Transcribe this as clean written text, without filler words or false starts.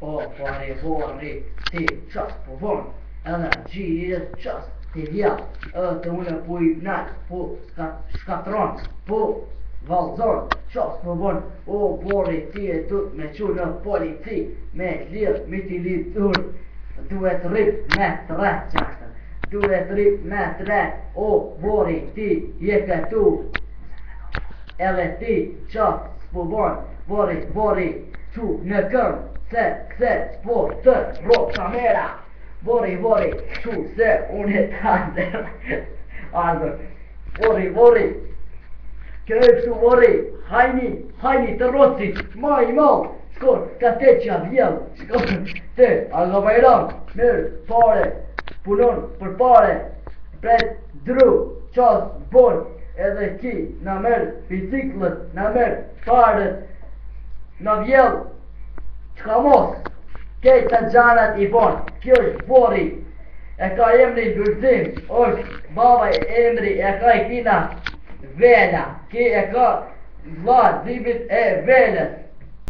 O, bori, ti qas po bon, edhe gjirës qas ti vjell, edhe të unë po i bnaj, po shkatron, po valzon, qas po bon, o, bori, ti e tu me qu në polici, me lirë, me ti lidhur, duhet rip me tre qashtën, duhet rip me tre, o, bori, ti je këtu, edhe ti qas po bon, bori, qu në kërë, se këse po të ro kamera, bori, qu se unë e të azër, bori, kërështu bori, hajni të rocit, ma i mal, shkor, ka te që vjell, shkor, te, Aga Bajram, mërë, pare, punon për pare, pret dru, qas, bon, edhe ki, në merë biciklët, në merë parët, në vjell, qka mos, kejta gjanat i bon, kjo është bori, e ka emri Gërzim, është baba emri, e ka i kina Vela, ki e ka vla zibit e Velës,